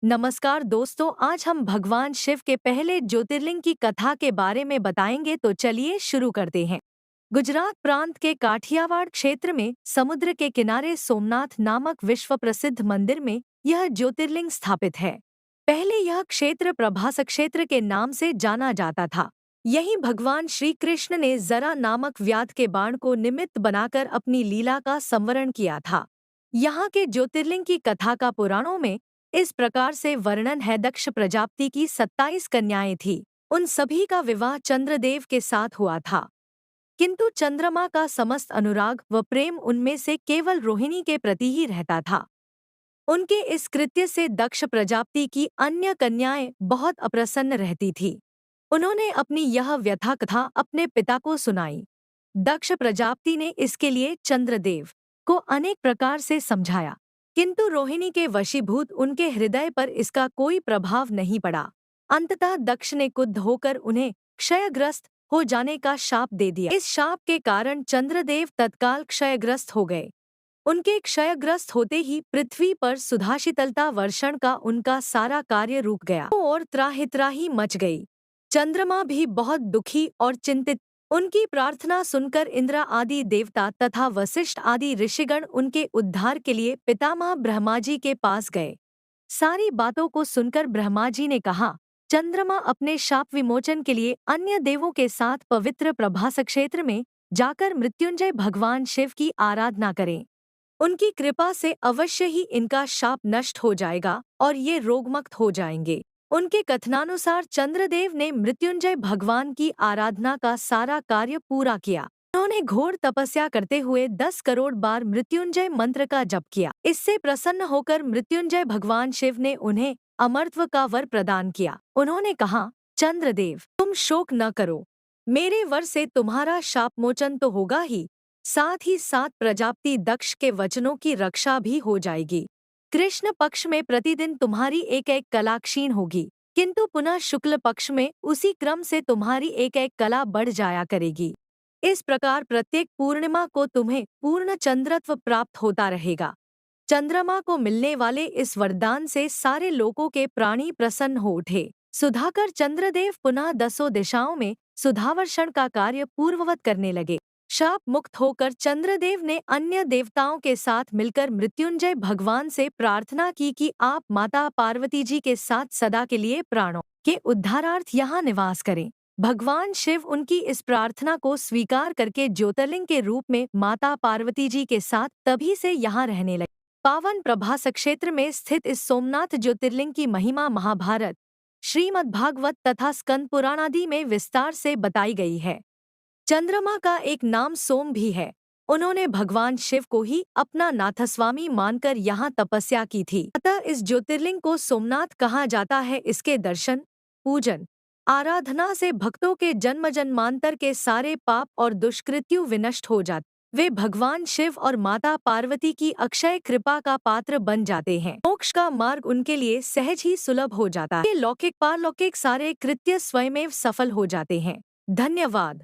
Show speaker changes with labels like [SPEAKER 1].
[SPEAKER 1] नमस्कार दोस्तों, आज हम भगवान शिव के पहले ज्योतिर्लिंग की कथा के बारे में बताएंगे, तो चलिए शुरू करते हैं। गुजरात प्रांत के काठियावाड़ क्षेत्र में समुद्र के किनारे सोमनाथ नामक विश्व प्रसिद्ध मंदिर में यह ज्योतिर्लिंग स्थापित है। पहले यह क्षेत्र प्रभास क्षेत्र के नाम से जाना जाता था। यहीं भगवान श्री कृष्ण ने जरा नामक व्याध के बाण को निमित्त बनाकर अपनी लीला का संवरण किया था। यहाँ के ज्योतिर्लिंग की कथा का पुराणों में इस प्रकार से वर्णन है। दक्ष प्रजापति की 27 कन्याएं थीं। उन सभी का विवाह चंद्रदेव के साथ हुआ था, किंतु चंद्रमा का समस्त अनुराग व प्रेम उनमें से केवल रोहिणी के प्रति ही रहता था। उनके इस कृत्य से दक्ष प्रजापति की अन्य कन्याएं बहुत अप्रसन्न रहती थीं। उन्होंने अपनी यह व्यथा कथा अपने पिता को सुनाई। दक्ष प्रजापति ने इसके लिए चंद्रदेव को अनेक प्रकार से समझाया, किंतु रोहिणी के वशीभूत उनके हृदय पर इसका कोई प्रभाव नहीं पड़ा। अंततः दक्ष ने क्रुद्ध होकर उन्हें क्षयग्रस्त हो जाने का शाप दे दिया। इस शाप के कारण चंद्रदेव तत्काल क्षयग्रस्त हो गए। उनके क्षयग्रस्त होते ही पृथ्वी पर सुधाशीतलता वर्षण का उनका सारा कार्य रुक गया और त्राहि मच गई। चंद्रमा भी बहुत दुखी और चिंतित। उनकी प्रार्थना सुनकर इंद्र आदि देवता तथा वशिष्ठ आदि ऋषिगण उनके उद्धार के लिए पितामह ब्रह्मा जी के पास गए। सारी बातों को सुनकर ब्रह्मा जी ने कहा, चंद्रमा अपने शाप विमोचन के लिए अन्य देवों के साथ पवित्र प्रभास क्षेत्र में जाकर मृत्युंजय भगवान शिव की आराधना करें। उनकी कृपा से अवश्य ही इनका शाप नष्ट हो जाएगा और ये रोगमुक्त हो जाएंगे। उनके कथनानुसार चंद्रदेव ने मृत्युंजय भगवान की आराधना का सारा कार्य पूरा किया। उन्होंने घोर तपस्या करते हुए 10 करोड़ बार मृत्युंजय मंत्र का जप किया। इससे प्रसन्न होकर मृत्युंजय भगवान शिव ने उन्हें अमरत्व का वर प्रदान किया। उन्होंने कहा, चंद्रदेव, तुम शोक न करो। मेरे वर से तुम्हारा शाप मोचन तो होगा ही, साथ ही साथ प्रजापति दक्ष के वचनों की रक्षा भी हो जाएगी। कृष्ण पक्ष में प्रतिदिन तुम्हारी एक एक कला क्षीण होगी, किंतु पुनः शुक्ल पक्ष में उसी क्रम से तुम्हारी एक एक कला बढ़ जाया करेगी। इस प्रकार प्रत्येक पूर्णिमा को तुम्हें पूर्ण चंद्रत्व प्राप्त होता रहेगा। चंद्रमा को मिलने वाले इस वरदान से सारे लोकों के प्राणी प्रसन्न हो उठे। सुधाकर चंद्रदेव पुनः 10 दिशाओं में सुधावर्षण का कार्य पूर्ववत करने लगे। शाप मुक्त होकर चंद्रदेव ने अन्य देवताओं के साथ मिलकर मृत्युंजय भगवान से प्रार्थना की कि आप माता पार्वती जी के साथ सदा के लिए प्राणों के उद्धारार्थ यहाँ निवास करें। भगवान शिव उनकी इस प्रार्थना को स्वीकार करके ज्योतिर्लिंग के रूप में माता पार्वती जी के साथ तभी से यहाँ रहने लगे। पावन प्रभास क्षेत्र में स्थित इस सोमनाथ ज्योतिर्लिंग की महिमा महाभारत, श्रीमद्भागवत तथा स्कंद पुराण आदि में विस्तार से बताई गई है। चंद्रमा का एक नाम सोम भी है। उन्होंने भगवान शिव को ही अपना नाथस्वामी मानकर यहाँ तपस्या की थी। अतः इस ज्योतिर्लिंग को सोमनाथ कहा जाता है। इसके दर्शन, पूजन, आराधना से भक्तों के जन्म जन्मांतर के सारे पाप और दुष्कृत्यु विनष्ट हो जाते। वे भगवान शिव और माता पार्वती की अक्षय कृपा का पात्र बन जाते हैं। मोक्ष का मार्ग उनके लिए सहज ही सुलभ हो जाता है। लौकिक पारलौकिक सारे कृत्य स्वयमेव सफल हो जाते हैं। धन्यवाद।